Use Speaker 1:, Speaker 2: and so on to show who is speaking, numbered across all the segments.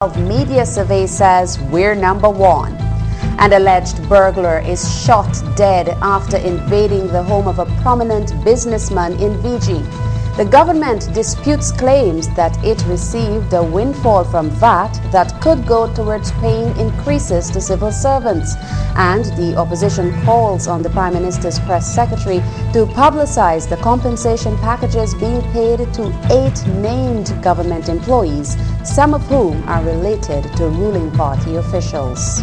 Speaker 1: Media survey says we're number one. An alleged burglar is shot dead after invading the home of a prominent businessman in Fiji. The government disputes claims that it received a windfall from VAT that could go towards paying increases to civil servants. And the opposition calls on the Prime Minister's press secretary to publicize the compensation packages being paid to 8 named government employees, some of whom are related to ruling party officials.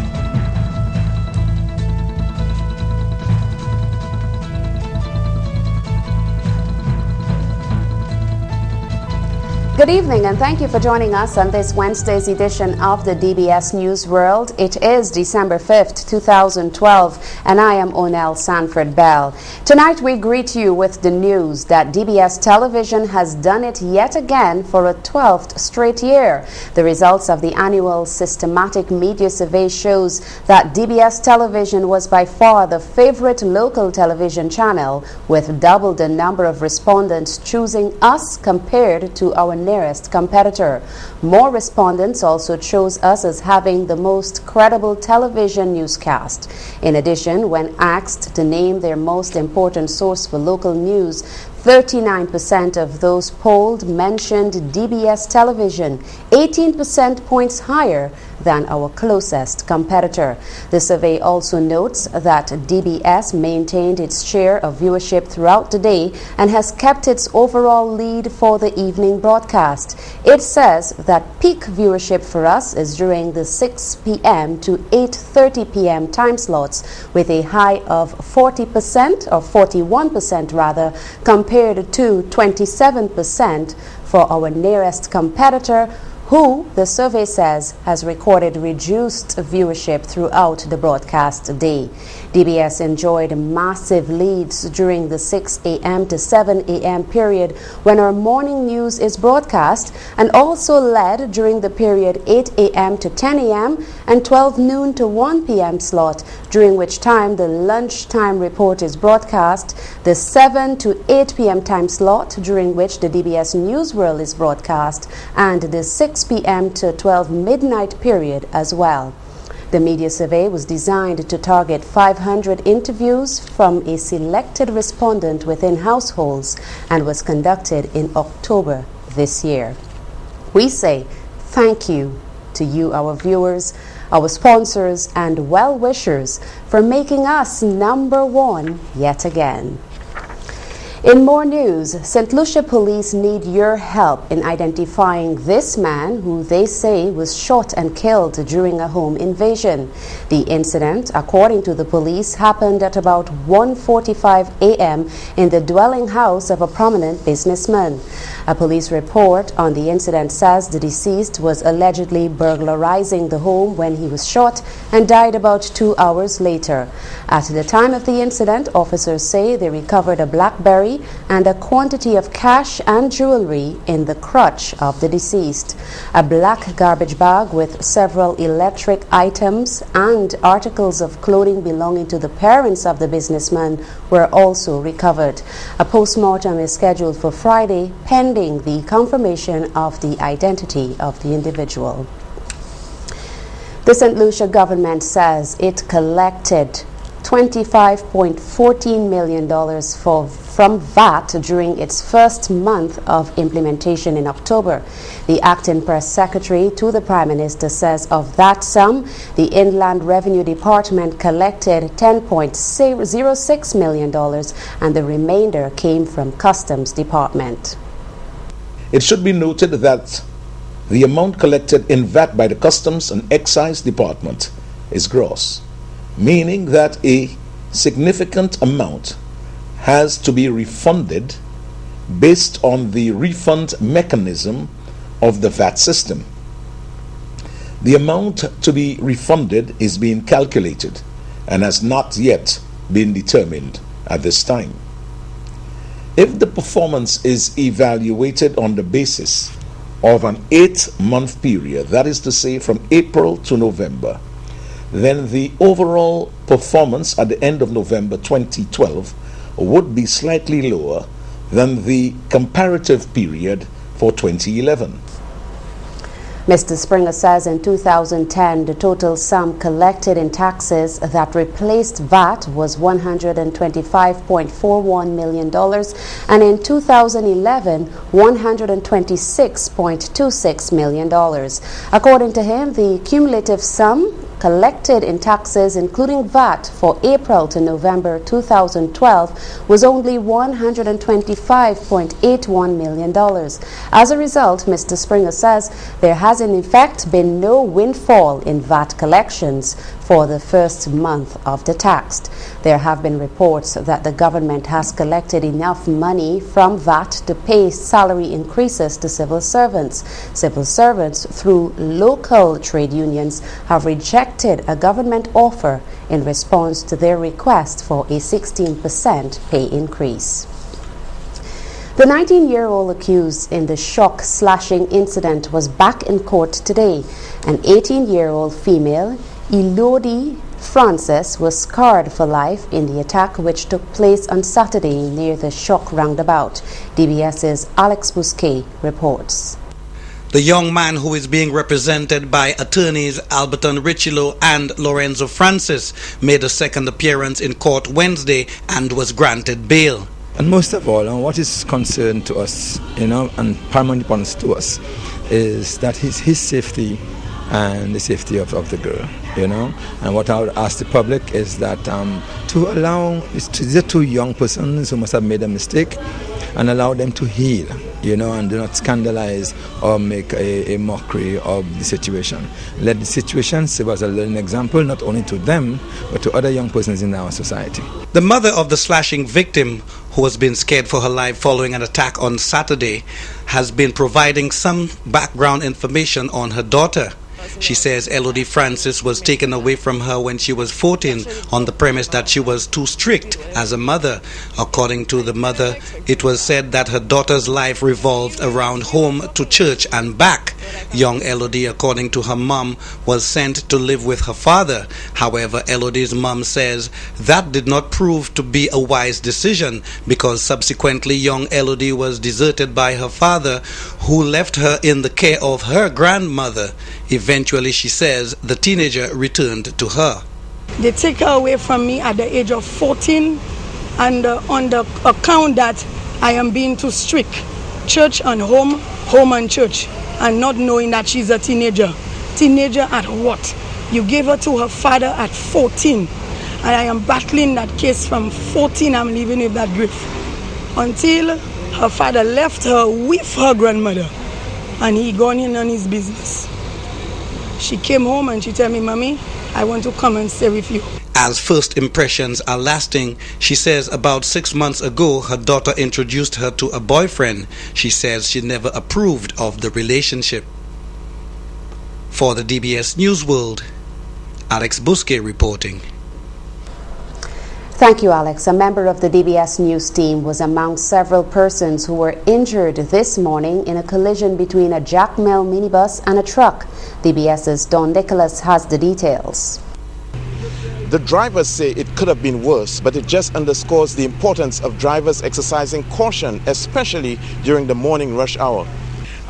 Speaker 1: Good evening and thank you for joining us on this Wednesday's edition of the DBS News World. It is December 5th, 2012, and I am Onel Sanford Bell. Tonight we greet you with the news that DBS Television has done it yet again for a 12th straight year. The results of the annual systematic media survey shows that DBS Television was by far the favorite local television channel, with double the number of respondents choosing us compared to our nearest competitor. More respondents also chose us as having the most credible television newscast. In addition, when asked to name their most important source for local news, 39% of those polled mentioned DBS Television, 18% points higher than our closest competitor. The survey also notes that DBS maintained its share of viewership throughout the day and has kept its overall lead for the evening broadcast. It says that peak viewership for us is during the 6 p.m. to 8:30 p.m. time slots, with a high of 40% or 41% rather, compared to 27% for our nearest competitor, who, the survey says, has recorded reduced viewership throughout the broadcast day. DBS enjoyed massive leads during the 6 a.m. to 7 a.m. period when our morning news is broadcast, and also led during the period 8 a.m. to 10 a.m. and 12 noon to 1 p.m. slot, during which time the lunchtime report is broadcast, the 7 to 8 p.m. time slot, during which the DBS News World is broadcast, and the 6 p.m. to 12 midnight period as well. The media survey was designed to target 500 interviews from a selected respondent within households and was conducted in October this year. We say thank you to you, our viewers, our sponsors, and well-wishers for making us number one yet again. In more news, St. Lucia police need your help in identifying this man who they say was shot and killed during a home invasion. The incident, according to the police, happened at about 1:45 a.m. in the dwelling house of a prominent businessman. A police report on the incident says the deceased was allegedly burglarizing the home when he was shot and died about 2 hours later. At the time of the incident, officers say they recovered a BlackBerry and a quantity of cash and jewelry in the crutch of the deceased. A black garbage bag with several electric items and articles of clothing belonging to the parents of the businessman were also recovered. A post-mortem is scheduled for Friday, pending the confirmation of the identity of the individual. The St. Lucia government says it collected $25.14 million from VAT during its first month of implementation in October. The acting press secretary to the Prime Minister says of that sum, the Inland Revenue Department collected $10.06 million and the remainder came from Customs Department.
Speaker 2: It should be noted that the amount collected in VAT by the Customs and Excise Department is gross, meaning that a significant amount has to be refunded based on the refund mechanism of the VAT system. The amount to be refunded is being calculated and has not yet been determined at this time. If the performance is evaluated on the basis of an 8-month period, that is to say from April to November, then the overall performance at the end of November 2012 would be slightly lower than the comparative period for 2011.
Speaker 1: Mr. Springer says in 2010 the total sum collected in taxes that replaced VAT was $125.41 million and in 2011 $126.26 million. According to him, the cumulative sum collected in taxes including VAT for April to November 2012 was only $125.81 million. As a result, Mr. Springer says there has in effect been no windfall in VAT collections for the first month of the tax. There have been reports that the government has collected enough money from VAT to pay salary increases to civil servants. Civil servants, through local trade unions, have rejected a government offer in response to their request for a 16% pay increase. The 19-year-old accused in the shock slashing incident was back in court today. An 18-year-old female, Elodie Francis, was scarred for life in the attack which took place on Saturday near the shock roundabout. DBS's Alex Bousquet reports.
Speaker 3: The young man, who is being represented by attorneys Alberton Richilo and Lorenzo Francis, made a second appearance in court Wednesday and was granted bail.
Speaker 4: And most of all, what is concerned to us, and paramount importance to us, is that his safety and the safety of the girl, And what I would ask the public is that to allow these two young persons who must have made a mistake and allow them to heal, and do not scandalize or make a mockery of the situation. Let the situation serve as a learning example, not only to them, but to other young persons in our society.
Speaker 3: The mother of the slashing victim, who has been scared for her life following an attack on Saturday, has been providing some background information on her daughter. She says Elodie Francis was taken away from her when she was 14 on the premise that she was too strict as a mother. According to the mother, it was said that her daughter's life revolved around home to church and back. Young Elodie, according to her mom, was sent to live with her father. However, Elodie's mom says that did not prove to be a wise decision because subsequently young Elodie was deserted by her father, who left her in the care of her grandmother. Eventually, she says, the teenager returned to her.
Speaker 5: They take her away from me at the age of 14 and on the account that I am being too strict. Church and home, home and church, and not knowing that she's a teenager. Teenager at what? You gave her to her father at 14. And I am battling that case from 14. I'm living with that grief. Until her father left her with her grandmother. And he gone in on his business. She came home and she told me, Mommy, I want to come and stay with you.
Speaker 3: As first impressions are lasting, she says about 6 months ago her daughter introduced her to a boyfriend. She says she never approved of the relationship. For the DBS News World, Alex Bousquet reporting.
Speaker 1: Thank you, Alex. A member of the DBS News team was among several persons who were injured this morning in a collision between a Jackmill minibus and a truck. DBS's Don Nicholas has the details.
Speaker 6: The drivers say it could have been worse, but it just underscores the importance of drivers exercising caution, especially during the morning rush hour.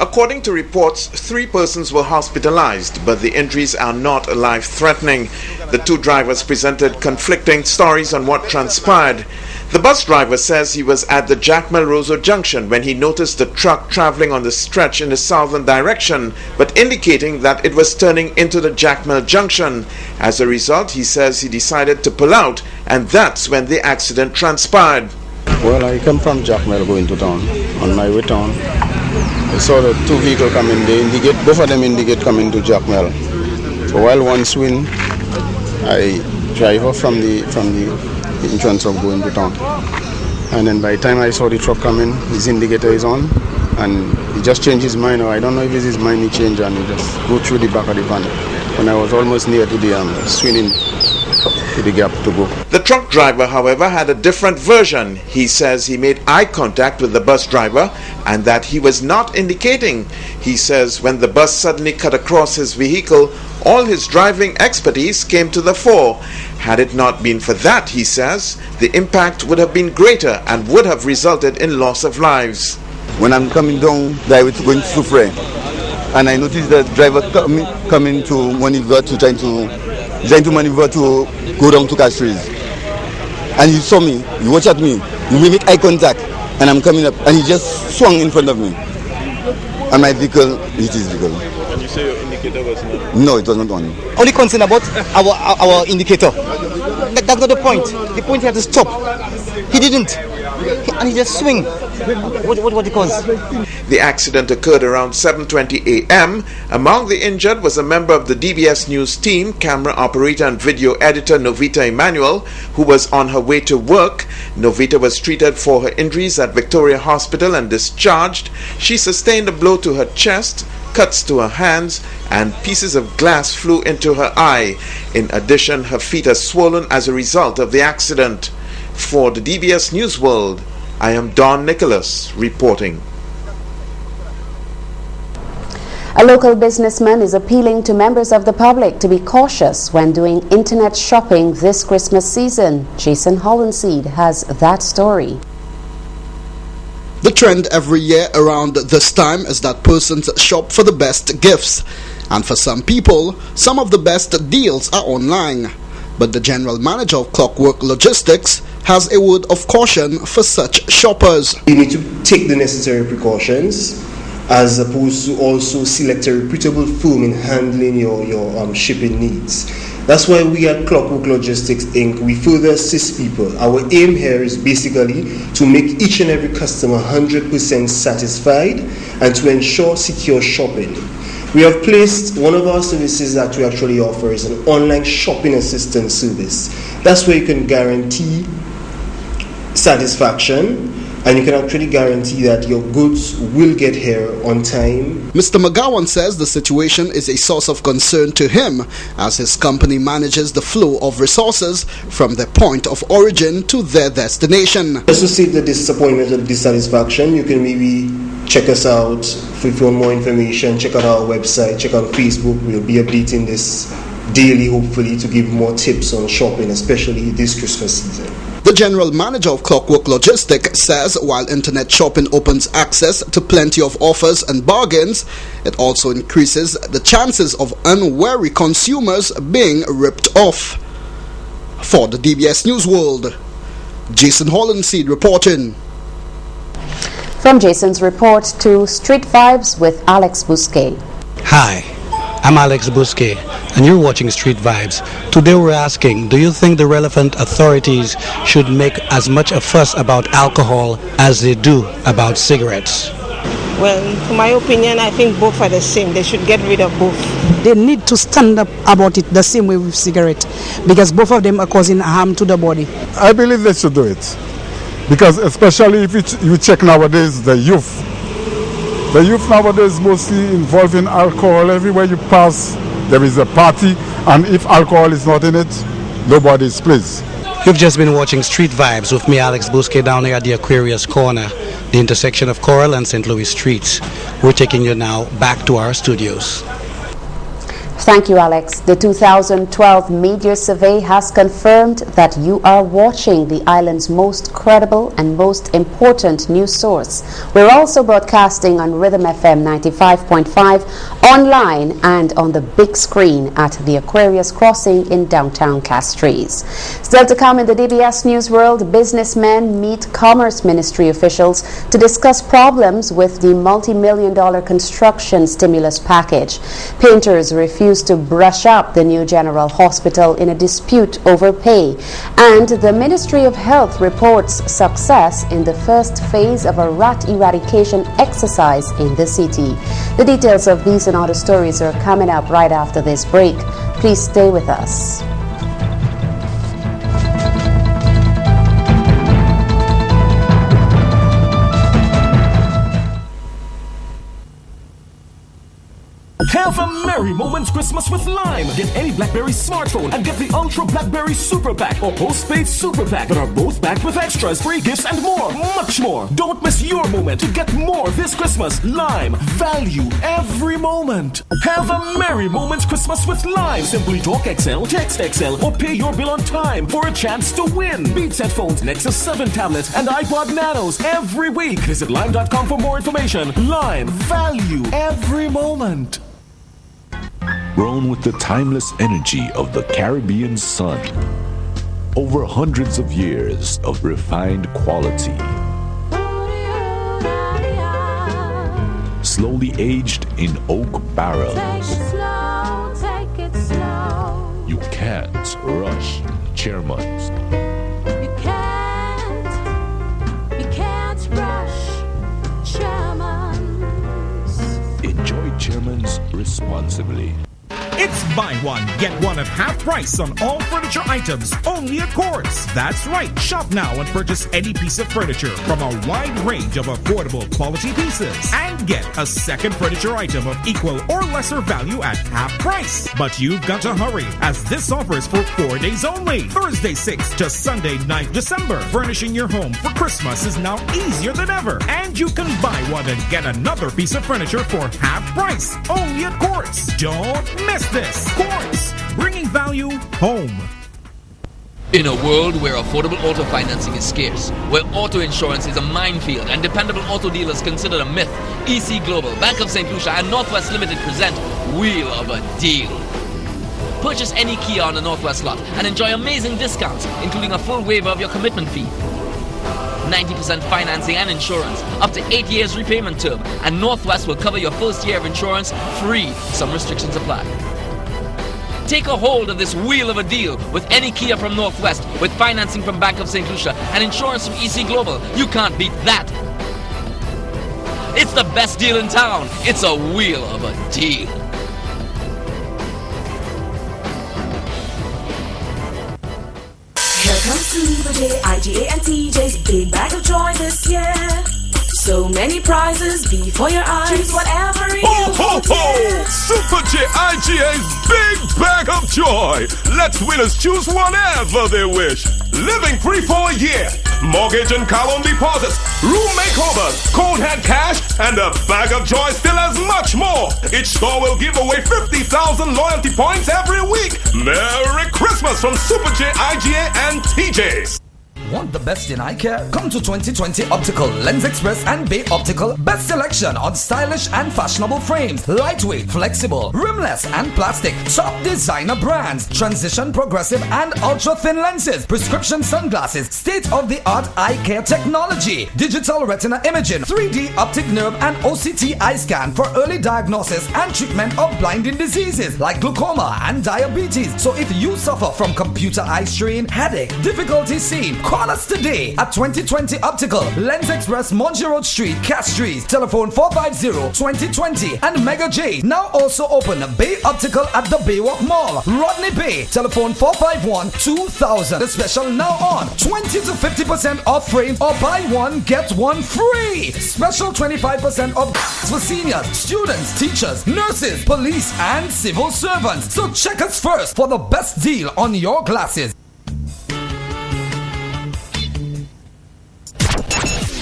Speaker 6: According to reports, 3 persons were hospitalized, but the injuries are not life-threatening. The 2 drivers presented conflicting stories on what transpired. The bus driver says he was at the Jackmill-Roseau junction when he noticed the truck traveling on the stretch in the southern direction, but indicating that it was turning into the Jackmill junction. As a result, he says he decided to pull out, and that's when the accident transpired.
Speaker 7: Well, I come from Jackmill going to town. On my way down, I saw the 2 vehicles coming. They indicate, both of them indicate coming to Jackmill. So while one swing, I drive off from the entrance of going to town. And then by the time I saw the truck coming, his indicator is on, and he just changed his mind. Or I don't know if it's his mind he changed, and he just go through the back of the van. When I was almost near to the swinging to the gap to go.
Speaker 6: The truck driver, however, had a different version. He says he made eye contact with the bus driver and that he was not indicating. He says when the bus suddenly cut across his vehicle, all his driving expertise came to the fore. Had it not been for that, he says, the impact would have been greater and would have resulted in loss of lives.
Speaker 8: When I'm coming down, I was going to Soufre. and I noticed the driver coming to maneuver to trying to maneuver to go down to castries. And he saw me, he watched at me, we make eye contact, and I'm coming up, and he just swung in front of me. And my vehicle hit his vehicle.
Speaker 6: And you say your indicator was not?
Speaker 8: No, it was not on.
Speaker 9: Only concern about our indicator. That's not the point. The point he had to stop. He didn't. And he just swing. What it cause?
Speaker 6: The accident occurred around 7:20 a.m. Among the injured was a member of the DBS News team, camera operator and video editor Novita Emmanuel, who was on her way to work. Novita was treated for her injuries at Victoria Hospital and discharged. She sustained a blow to her chest, cuts to her hands, and pieces of glass flew into her eye. In addition, her feet are swollen as a result of the accident. For the DBS News World, I am Don Nicholas reporting.
Speaker 1: A local businessman is appealing to members of the public to be cautious when doing internet shopping this Christmas season. Jason Hollenseed has that story.
Speaker 10: The trend every year around this time is that persons shop for the best gifts. And for some people, some of the best deals are online. But the general manager of Clockwork Logistics has a word of caution for such shoppers.
Speaker 11: You need to take the necessary precautions, as opposed to also select a reputable firm in handling your shipping needs. That's why we at Clockwork Logistics Inc., we further assist people. Our aim here is basically to make each and every customer 100% satisfied and to ensure secure shopping. We have placed one of our services that we actually offer is an online shopping assistance service. That's where you can guarantee satisfaction, and you can actually guarantee that your goods will get here on time.
Speaker 10: Mr. McGowan says the situation is a source of concern to him as his company manages the flow of resources from their point of origin to their destination.
Speaker 11: Just to save the disappointment or dissatisfaction, you can maybe check us out. If you want more information, check out our website, check out Facebook. We'll be updating this daily, hopefully, to give more tips on shopping, especially this Christmas season.
Speaker 10: The general manager of Clockwork Logistics says while internet shopping opens access to plenty of offers and bargains, it also increases the chances of unwary consumers being ripped off. For the DBS News World, Jason Hollenseed reporting.
Speaker 1: From Jason's report to Street Vibes with Alex Bousquet.
Speaker 3: Hi, I'm Alex Bousquet, and you're watching Street Vibes. Today we're asking, do you think the relevant authorities should make as much a fuss about alcohol as they do about cigarettes?
Speaker 12: Well, in my opinion, I think both are the same. They should get rid of both.
Speaker 5: They need to stand up about it the same way with cigarette, because both of them are causing harm to the body.
Speaker 13: I believe they should do it, because especially if you check nowadays, the youth nowadays mostly involved in alcohol. Everywhere you pass, there is a party, and if alcohol is not in it, nobody is pleased.
Speaker 3: You've just been watching Street Vibes with me, Alex Bousquet, down here at the Aquarius Corner, the intersection of Coral and St. Louis Streets. We're taking you now back to our studios.
Speaker 1: Thank you, Alex. The 2012 media survey has confirmed that you are watching the island's most credible and most important news source. We're also broadcasting on Rhythm FM 95.5, online and on the big screen at the Aquarius Crossing in downtown Castries. Still to come in the DBS News World, businessmen meet Commerce Ministry officials to discuss problems with the multi-million-dollar construction stimulus package. Painters refuse to brush up the new general hospital in a dispute over pay, and the Ministry of Health reports success in the first phase of a rat eradication exercise in the city. The details of these and other stories are coming up right after this break. Please stay with us.
Speaker 14: Have a merry moments Christmas with Lime. Get any BlackBerry smartphone and get the Ultra BlackBerry Super Pack or Postpaid Super Pack that are both packed with extras, free gifts, and more. Much more. Don't miss your moment to get more this Christmas. Lime. Value every moment. Have a merry moments Christmas with Lime. Simply talk XL, text XL, or pay your bill on time for a chance to win. Beats headphones, Nexus 7 tablets, and iPod Nanos every week. Visit lime.com for more information. Lime. Value every moment.
Speaker 15: Grown with the timeless energy of the Caribbean sun. Over hundreds of years of refined quality. Slowly aged in oak barrels.
Speaker 16: Take it slow.
Speaker 15: You can't rush Chairman's.
Speaker 16: You can't rush Chairman's.
Speaker 15: Enjoy Chairman's responsibly.
Speaker 17: It's buy one, get one at half price on all furniture items, only at Courts. That's right. Shop now and purchase any piece of furniture from a wide range of affordable quality pieces. And get a second furniture item of equal or lesser value at half price. But you've got to hurry, as this offer is for 4 days only. Thursday 6th to Sunday 9th December. Furnishing your home for Christmas is now easier than ever. And you can buy one and get another piece of furniture for half price, only at Courts. Don't miss this. Courts, bringing value home.
Speaker 18: In a world where affordable auto financing is scarce, where auto insurance is a minefield and dependable auto dealers considered a myth, EC Global, Bank of St. Lucia and Northwest Limited present Wheel of a Deal. Purchase any Kia on the Northwest lot and enjoy amazing discounts, including a full waiver of your commitment fee, 90% financing and insurance, up to 8 years repayment term, and Northwest will cover your first year of insurance free. Some restrictions apply. Take a hold of this wheel of a deal with any Kia from Northwest, with financing from Bank of St. Lucia and insurance from EC Global. You can't beat that. It's the best deal in town. It's a wheel of a deal.
Speaker 19: Here comes Super J, IGA and TJ's big bag of joy this year. So many prizes before your eyes. Choose whatever you want.
Speaker 20: Super J IGA's big bag of joy. Let winners choose whatever they wish. Living free for a year. Mortgage and car loan deposits. Room makeovers. Cold head cash. And a bag of joy still has much more. Each store will give away 50,000 loyalty points every week. Merry Christmas from Super J IGA and TJ's.
Speaker 21: Want the best in eye care? Come to 2020 Optical, Lens Express and Bay Optical. Best selection on stylish and fashionable frames. Lightweight, flexible, rimless and plastic. Top designer brands. Transition, progressive and ultra thin lenses. Prescription sunglasses. State-of-the-art eye care technology. Digital retina imaging. 3D optic nerve and OCT eye scan for early diagnosis and treatment of blinding diseases like glaucoma and diabetes. So if you suffer from computer eye strain, headache, difficulty seeing, call us today at 2020 Optical, Lens Express, Monge Road Street, Castries. Telephone 450-2020 and Mega J. Now also open Bay Optical at the Baywalk Mall, Rodney Bay. Telephone 451-2000. The special now on 20 to 50% off frames or buy one get one free. Special 25% off for seniors, students, teachers, nurses, police and civil servants. So check us first for the best deal on your glasses.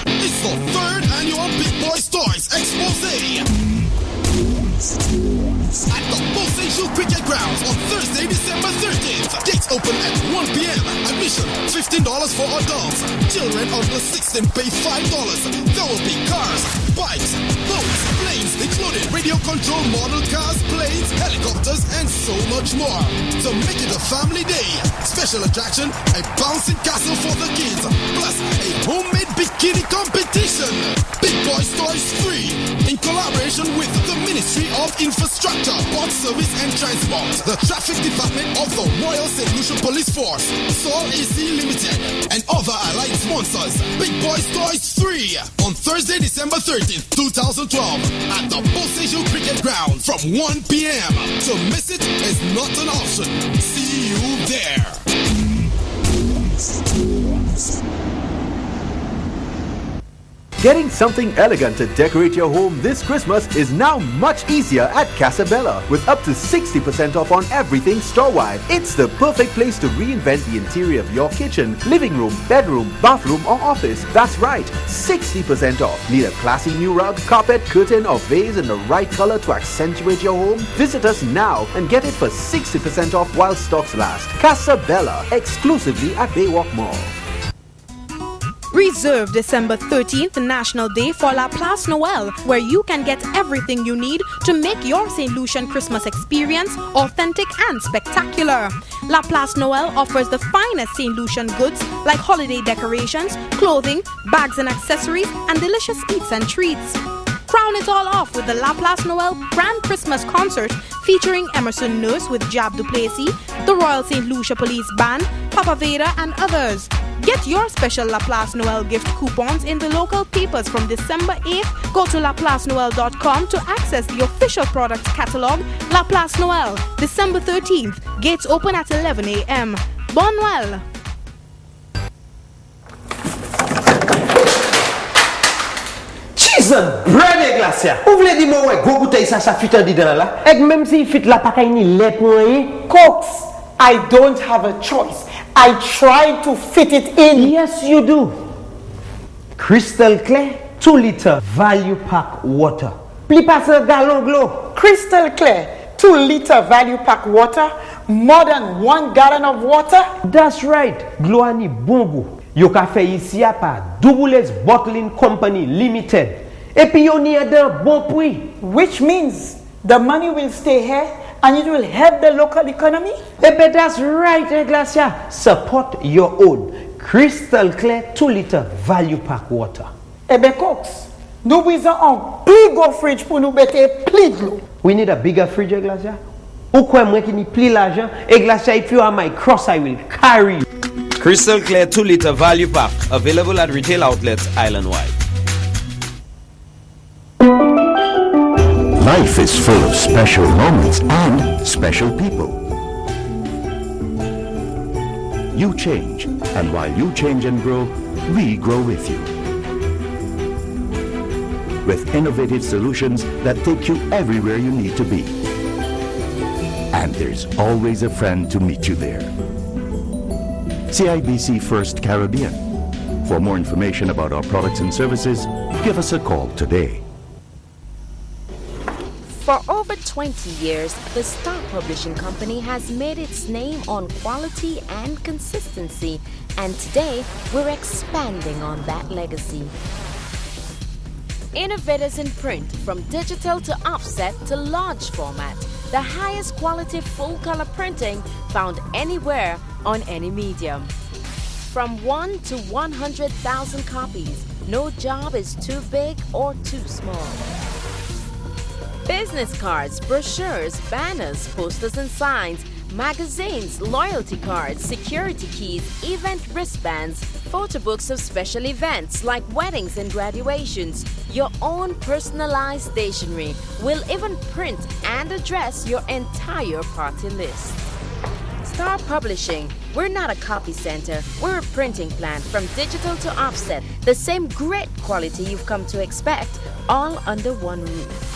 Speaker 22: It's the third annual Big Boy Toys Expose at the Bossage Cricket Grounds on Thursday, December 13th. Gates open at 1 p.m. Admission $15 for adults. Children under 16 pay $5. There will be cars, bikes, boats, planes, including radio control model cars, planes, helicopters, and so much more. So make it a family day. Special attraction, a bouncing castle for the kids, plus a homemade bikini competition. Big Boys Toys 3 in collaboration with the Ministry of Infrastructure, Port Service and Transport, the Traffic Department of the Royal St. Lucia Police Force, Sol AC Limited, and other allied sponsors. Big Boys Toys 3 on Thursday, December 13th, 2012 at the Bossage Cricket Ground from 1 p.m. To miss it is not an option. See you there.
Speaker 2: Getting something elegant to decorate your home this Christmas is now much easier at Casabella with up to 60% off on everything store-wide. It's the perfect place to reinvent the interior of your kitchen, living room, bedroom, bathroom or office. That's right, 60% off. Need a classy new rug, carpet, curtain or vase in the right color to accentuate your home? Visit us now and get it for 60% off while stocks last. Casabella, exclusively at Baywalk Mall.
Speaker 4: Reserve December 13th National Day for La Place Noël, where you can get everything you need to make your St. Lucian Christmas experience authentic and spectacular. La Place Noël offers the finest St. Lucian goods like holiday decorations, clothing, bags and accessories, and delicious eats and treats. Crown it all off with the La Place Noël Grand Christmas Concert featuring Emerson Nurse with Jab Duplessis, the Royal St. Lucia Police Band, Papa Veda and others. Get your special La Place Noël gift coupons in the local papers from December 8th. Go to laplacenoel.com to access the official products catalog. La Place Noël, December 13th. Gates open at 11 a.m. Bon Noël!
Speaker 23: Jesus, bread glacia. Ou vle di moi go bouteille ça fit di dans là. Et même si fit la pa kay ni lait pour rien.
Speaker 24: Cox, I don't have a choice. I tried to fit it in.
Speaker 23: Yes, you do. Crystal clear, 2 liter value pack water. Pli passe gallon glo.
Speaker 24: Crystal clear, 2 liter value pack water, more than 1 gallon of water.
Speaker 23: That's right. Glo ani bon goût. Yo ka fait ici à par Doubles Bottling Company Limited. Et puis yo ni un bon prix.
Speaker 24: Which means the money will stay here and it will help the local economy.
Speaker 23: But that's right, Glacia. Support your own crystal clear 2 liter value pack water.
Speaker 24: Cox, nous besoin un plus gros fridge pour nous mettre plus d'eau.
Speaker 23: We need a bigger fridge, Glacia. Ou quoi moi qui ni plus l'argent, Glacia, if you are my cross, I will carry you.
Speaker 25: Crystal Clear 2 liter value pack, available at retail outlets island-wide.
Speaker 15: Life is full of special moments and special people. You change, and while you change and grow, we grow with you. With innovative solutions that take you everywhere you need to be. And there's always a friend to meet you there. CIBC First Caribbean. For more information about our products and services, give us a call today.
Speaker 26: For over 20 years, the Star Publishing Company has made its name on quality and consistency, and today we're expanding on that legacy. Innovators in print, from digital to offset to large format, the highest quality full-color printing found anywhere on any medium. From 1 to 100,000 copies, no job is too big or too small. Business cards, brochures, banners, posters and signs, magazines, loyalty cards, security keys, event wristbands, photo books of special events like weddings and graduations, your own personalized stationery. Will even print and address your entire party list. Star Publishing, we're not a copy center, we're a printing plant. From digital to offset, the same great quality you've come to expect, all under one roof.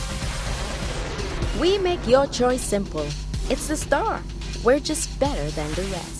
Speaker 26: We make your choice simple. It's the Star. We're just better than the rest.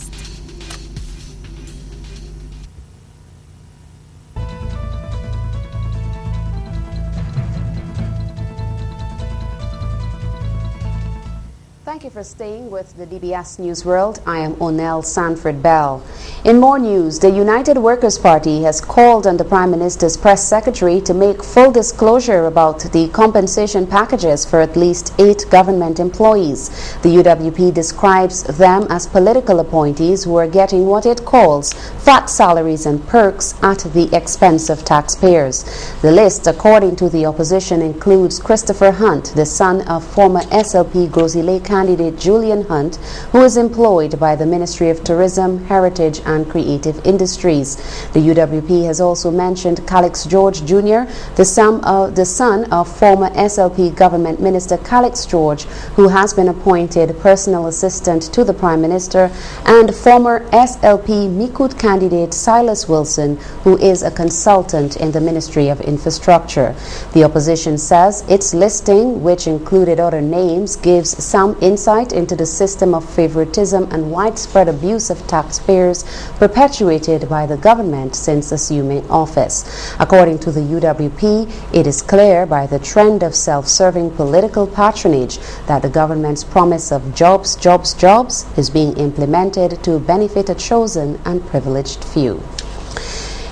Speaker 1: Thank you for staying with the DBS News World. I am Onel Sanford Bell. In more news, the United Workers' Party has called on the Prime Minister's press secretary to make full disclosure about the compensation packages for at least 8 government employees. The UWP describes them as political appointees who are getting what it calls fat salaries and perks at the expense of taxpayers. The list, according to the opposition, includes Christopher Hunt, the son of former SLP Grosile candidate candidate Julian Hunt, who is employed by the Ministry of Tourism, Heritage and Creative Industries. The UWP has also mentioned Calix George Jr., the son of former SLP government minister Calix George, who has been appointed personal assistant to the Prime Minister, and former SLP Mikud candidate Silas Wilson, who is a consultant in the Ministry of Infrastructure. The opposition says its listing, which included other names, gives some insight into the system of favoritism and widespread abuse of taxpayers perpetuated by the government since assuming office. According to the UWP, it is clear by the trend of self-serving political patronage that the government's promise of jobs, jobs, jobs is being implemented to benefit a chosen and privileged few.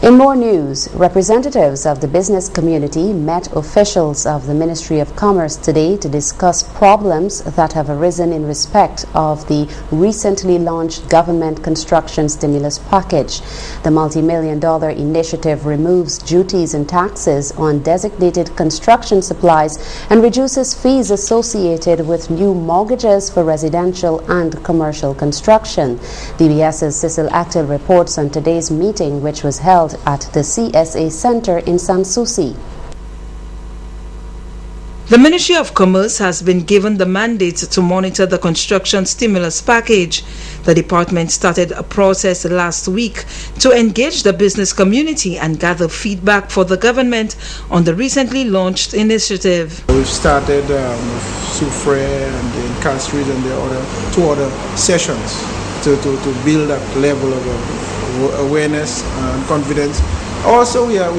Speaker 1: In more news, representatives of the business community met officials of the Ministry of Commerce today to discuss problems that have arisen in respect of the recently launched government construction stimulus package. The multi-million-dollar initiative removes duties and taxes on designated construction supplies and reduces fees associated with new mortgages for residential and commercial construction. DBS's Cecil Actel reports on today's meeting, which was held at the CSA Center in Sanssouci.
Speaker 6: The Ministry of Commerce has been given the mandate to monitor the construction stimulus package. The department started a process last week to engage the business community and gather feedback for the government on the recently launched initiative.
Speaker 7: We've started with Soufre and the castries and the two other sessions to build that level of awareness and confidence. Also, we are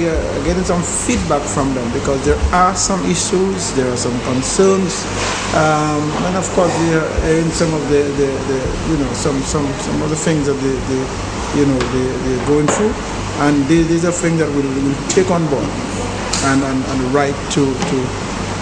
Speaker 7: getting some feedback from them because there are some issues, there are some concerns, and of course we are in some of the some of the things that they're going through, and these are things that we'll take on board and write to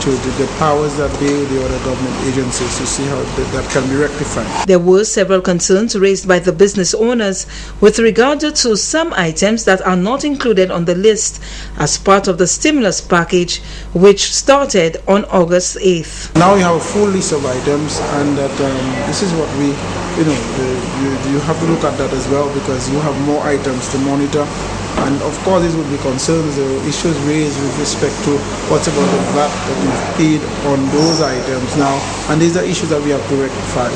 Speaker 7: the powers that be, the other government agencies, to see how that can be rectified.
Speaker 6: There were several concerns raised by the business owners with regard to some items that are not included on the list as part of the stimulus package, which started on August 8th.
Speaker 7: Now we have a full list of items, and that this is what we, you have to look at that as well, because you have more items to monitor. And of course, these would be concerns, issues raised with respect to what's about the VAT that we've paid on those items now. And these are issues that we have to rectify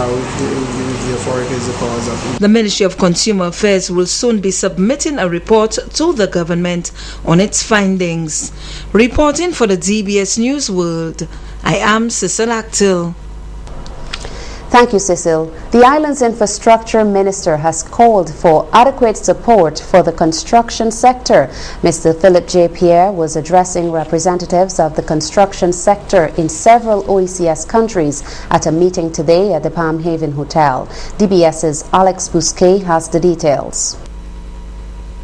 Speaker 7: with the authorities, the powers that be.
Speaker 6: The Ministry of Consumer Affairs will soon be submitting a report to the government on its findings. Reporting for the DBS News World, I am Cecil Actel.
Speaker 1: Thank you, Cecil. The island's infrastructure minister has called for adequate support for the construction sector. Mr. Philip J. Pierre was addressing representatives of the construction sector in several OECS countries at a meeting today at the Palm Haven Hotel. DBS's Alex Bousquet has the details.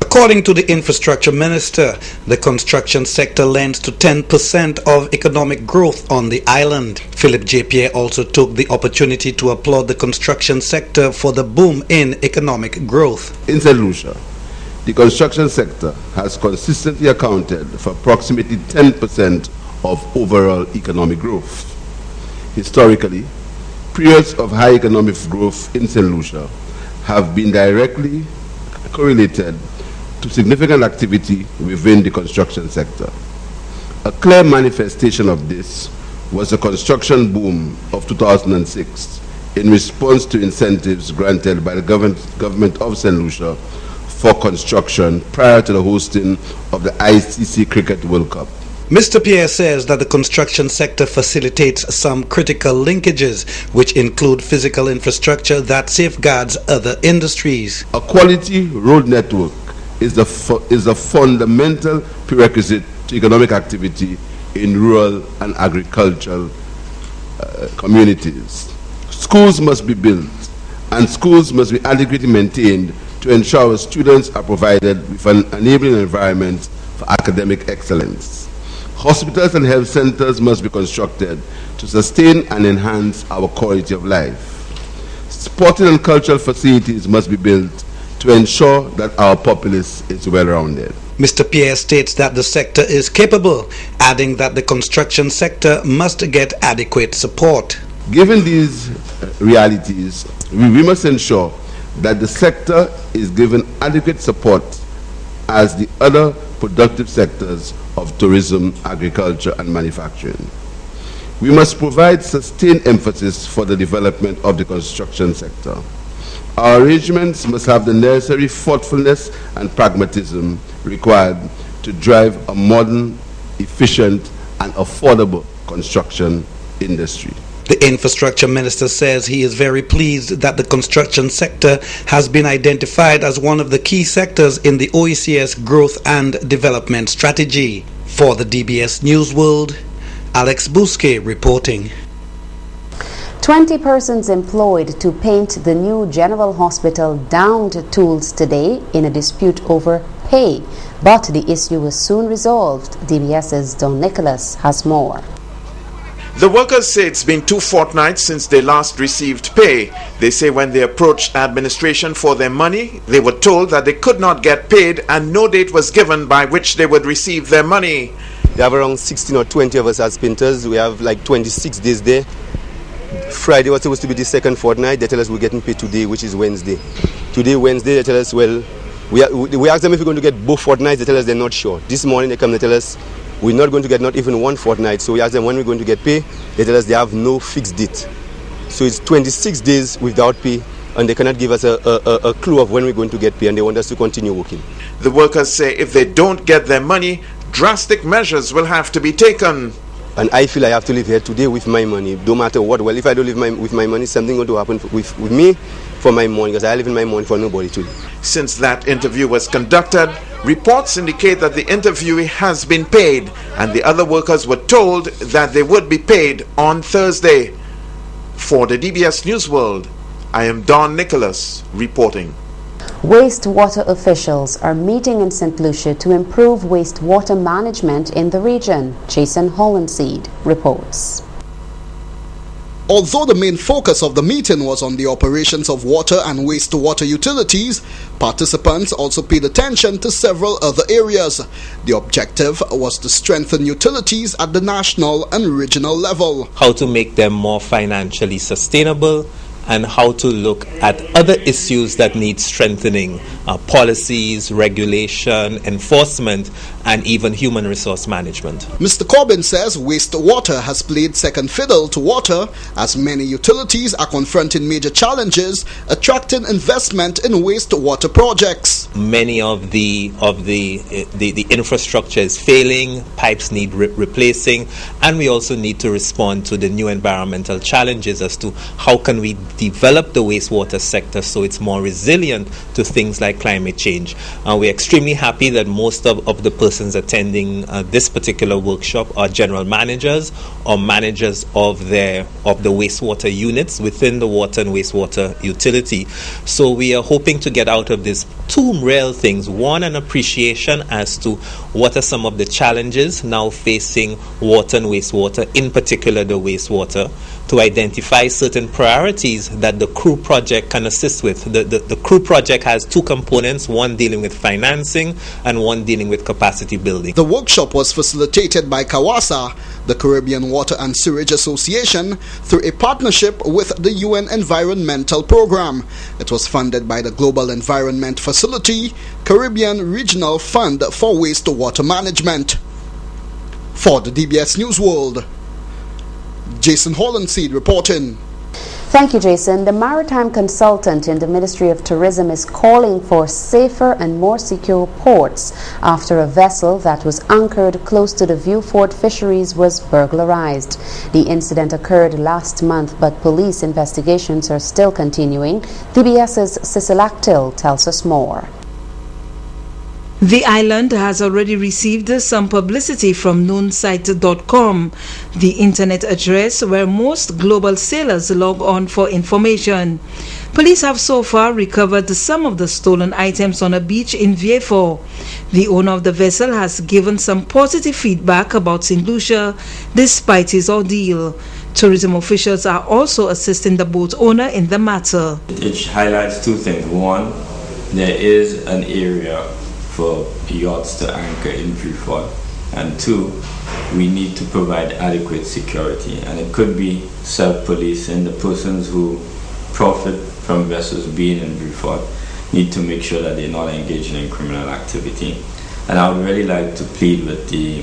Speaker 3: According to the infrastructure minister, the construction sector lends to 10% of economic growth on the island. Philip J. Pierre also took the opportunity to applaud the construction sector for the boom in economic growth.
Speaker 8: In St. Lucia, the construction sector has consistently accounted for approximately 10% of overall economic growth. Historically, periods of high economic growth in St. Lucia have been directly correlated to significant activity within the construction sector. A clear manifestation of this was the construction boom of 2006 in response to incentives granted by the government of St. Lucia for construction prior to the hosting of the ICC Cricket World Cup.
Speaker 3: Mr. Pierre says that the construction sector facilitates some critical linkages, which include physical infrastructure that safeguards other industries.
Speaker 8: A quality road network is a fundamental prerequisite to economic activity in rural and agricultural communities. Schools must be built, and schools must be adequately maintained to ensure our students are provided with an enabling environment for academic excellence. Hospitals and health centers must be constructed to sustain and enhance our quality of life. Sporting and cultural facilities must be built to ensure that our populace is well-rounded.
Speaker 3: Mr. Pierre states that the sector is capable, adding that the construction sector must get adequate support.
Speaker 8: Given these realities, we must ensure that the sector is given adequate support as the other productive sectors of tourism, agriculture, and manufacturing. We must provide sustained emphasis for the development of the construction sector. Our arrangements must have the necessary thoughtfulness and pragmatism required to drive a modern, efficient, and affordable construction industry.
Speaker 3: The infrastructure minister says he is very pleased that the construction sector has been identified as one of the key sectors in the OECS growth and development strategy. For the DBS News World, Alex Bousquet reporting.
Speaker 1: 20 persons employed to paint the new General Hospital downed tools today in a dispute over pay, but the issue was soon resolved. DBS's Don Nicholas has more.
Speaker 5: The workers say it's been 2 fortnights since they last received pay. They say when they approached administration for their money, they were told that they could not get paid and no date was given by which they would receive their money.
Speaker 9: We have around 16 or 20 of us as painters. We have like 26 days there. Friday was supposed to be the second fortnight. They tell us we're getting paid today, which is Wednesday. Today, Wednesday, they tell us, well, we ask them if we're going to get both fortnights. They tell us they're not sure. This morning they come and tell us we're not going to get not even one fortnight. So we ask them when we're going to get pay. They tell us they have no fixed date. So it's 26 days without pay, and they cannot give us a clue of when we're going to get pay, and they want us to continue working.
Speaker 5: The workers say if they don't get their money, drastic measures will have to be taken.
Speaker 9: And I feel I have to live here today with my money, no matter what. Well, if I don't live with my money, something going to happen with me for my money, because I live in my money for nobody today.
Speaker 5: Since that interview was conducted, reports indicate that the interviewee has been paid, and the other workers were told that they would be paid on Thursday. For the DBS News World, I am Don Nicholas reporting.
Speaker 1: Wastewater officials are meeting in St. Lucia to improve wastewater management in the region. Jason Hollandseed reports.
Speaker 10: Although the main focus of the meeting was on the operations of water and wastewater utilities, participants also paid attention to several other areas. The objective was to strengthen utilities at the national and regional level.
Speaker 11: How to make them more financially sustainable, and how to look at other issues that need strengthening, policies, regulation, enforcement, and even human resource management.
Speaker 10: Mr. Corbyn says wastewater has played second fiddle to water as many utilities are confronting major challenges attracting investment in wastewater projects.
Speaker 11: Many of the infrastructure is failing, pipes need replacing, and we also need to respond to the new environmental challenges as to how can we develop the wastewater sector so it's more resilient to things like climate change. We're extremely happy that most of the persons attending this particular workshop are general managers or managers of the wastewater units within the water and wastewater utility. So we are hoping to get out of this two real things. One, an appreciation as to what are some of the challenges now facing water and wastewater, in particular the wastewater, to identify certain priorities that the CREW project can assist with. The CREW project has two components, one dealing with financing and one dealing with capacity building.
Speaker 10: The workshop was facilitated by CAWASA, the Caribbean Water and Sewerage Association, through a partnership with the UN Environmental Program. It was funded by the Global Environment Facility, Caribbean Regional Fund for Wastewater Management. For the DBS News World, Jason Hollandseed reporting.
Speaker 1: Thank you, Jason. The maritime consultant in the Ministry of Tourism is calling for safer and more secure ports after a vessel that was anchored close to the Viewfort fisheries was burglarized. The incident occurred last month, but police investigations are still continuing. DBS's Cecil Actil tells us more.
Speaker 6: The island has already received some publicity from noonsite.com, the internet address where most global sailors log on for information. Police have so far recovered some of the stolen items on a beach in Viewfort. The owner of the vessel has given some positive feedback about St. Lucia despite his ordeal. Tourism officials are also assisting the boat owner in the matter.
Speaker 12: It highlights two things. One, there is an area for yachts to anchor in Viewfort. And two, we need to provide adequate security, and it could be self-policing. The persons who profit from vessels being in Beaufort need to make sure that they're not engaging in criminal activity. And I would really like to plead with the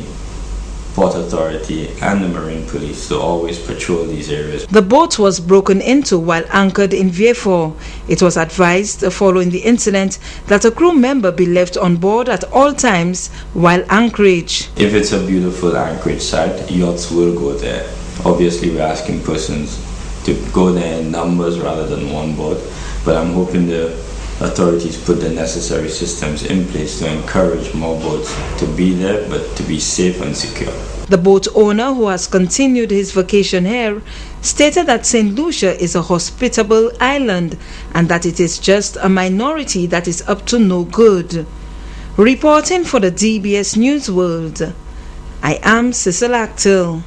Speaker 12: Port Authority and the Marine Police to always patrol these areas.
Speaker 6: The boat was broken into while anchored in Vieux-Fort. It was advised following the incident that a crew member be left on board at all times while anchorage.
Speaker 12: If it's a beautiful anchorage site, yachts will go there. Obviously, we're asking persons to go there in numbers rather than one boat, but I'm hoping the authorities put the necessary systems in place to encourage more boats to be there, but to be safe and secure.
Speaker 6: The boat owner, who has continued his vacation here, stated that St. Lucia is a hospitable island and that it is just a minority that is up to no good. Reporting for the DBS News World, I am Cecil Actil.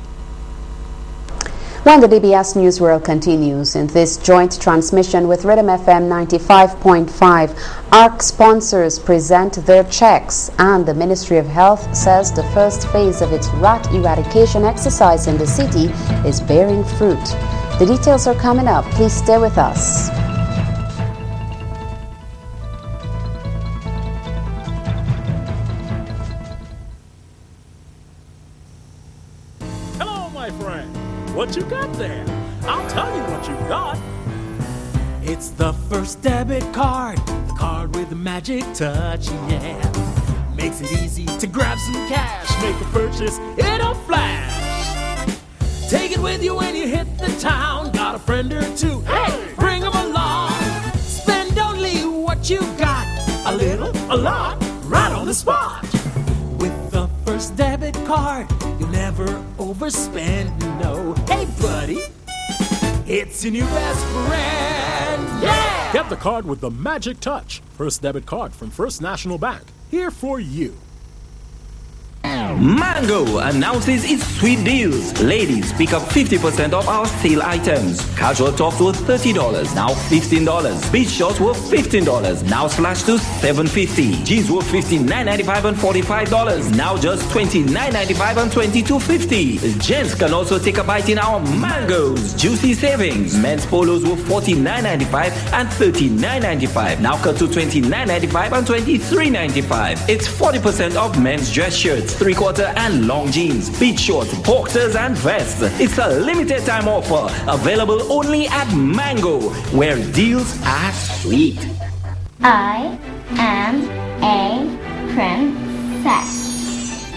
Speaker 1: When the DBS News World continues in this joint transmission with Rhythm FM 95.5, ARC sponsors present their checks, and the Ministry of Health says the first phase of its rat eradication exercise in the city is bearing fruit. The details are coming up. Please stay with us.
Speaker 13: Hello, my friend. What you got there? I'll tell you what you got. It's the first debit card, the card with the magic touch, yeah. Makes it easy to grab some cash, make a purchase in a flash. Take it with you when you hit the town, got a friend or two, hey, bring them along. Spend only what you got, a little, a lot, right on the spot. With the first debit card, you'll never overspend, no. Hey, buddy, it's your new best friend, yeah!
Speaker 14: Get the card with the magic touch. First debit card from First National Bank. Here for you.
Speaker 16: Mango announces its sweet deals. Ladies, pick up 50% off our sale items. Casual tops were $30, now $15. Beach shorts were $15, now slashed to $7.50. Jeans were $59.95 and $45, now just $29.95 and $22.50. Gents can also take a bite in our Mango's juicy savings. Men's polos were $49.95 and $39.95, now cut to $29.95 and $23.95. It's 40% off men's dress shirts, 3/4 and long jeans, beach shorts, boxers and vests. It's a limited time offer, available only at Mango, where deals are sweet.
Speaker 17: I am a princess.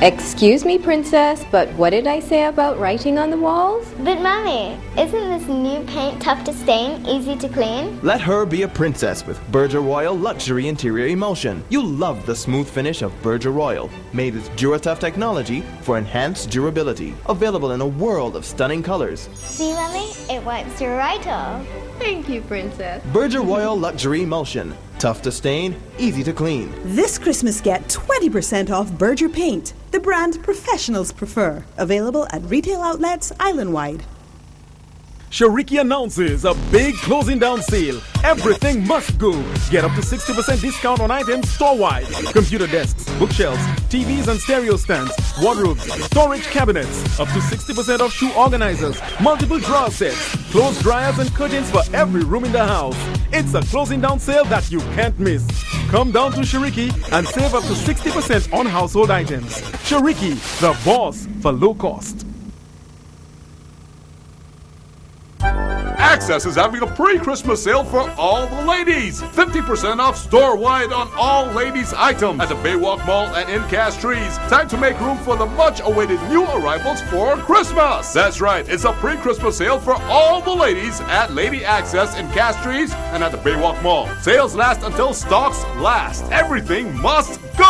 Speaker 18: Excuse me, princess, but what did I say about writing on the walls?
Speaker 17: But Mommy, isn't this new paint tough to stain, easy to clean?
Speaker 19: Let her be a princess with Berger Royal Luxury Interior Emulsion. You'll love the smooth finish of Berger Royal, made with DuraTough technology for enhanced durability. Available in a world of stunning colors.
Speaker 17: See, Mommy? It wipes you right off.
Speaker 18: Thank you, princess.
Speaker 19: Berger Royal Luxury Emulsion. Tough to stain, easy to clean.
Speaker 27: This Christmas, get 20% off Berger Paint, the brand professionals prefer. Available at retail outlets island-wide.
Speaker 14: Shariki announces a big closing down sale. Everything must go. Get up to 60% discount on items store-wide. Computer desks, bookshelves, TVs and stereo stands, wardrobes, storage cabinets. Up to 60% off shoe organizers, multiple drawer sets, clothes dryers and curtains for every room in the house. It's a closing down sale that you can't miss. Come down to Shariki and save up to 60% on household items. Shariki, the boss for low cost.
Speaker 28: Access is having a pre-Christmas sale for all the ladies. 50% off store-wide on all ladies' items at the Baywalk Mall and in Castries. Time to make room for the much-awaited new arrivals for Christmas. That's right, it's a pre-Christmas sale for all the ladies at Lady Access in Castries and at the Baywalk Mall. Sales last until stocks last. Everything must go!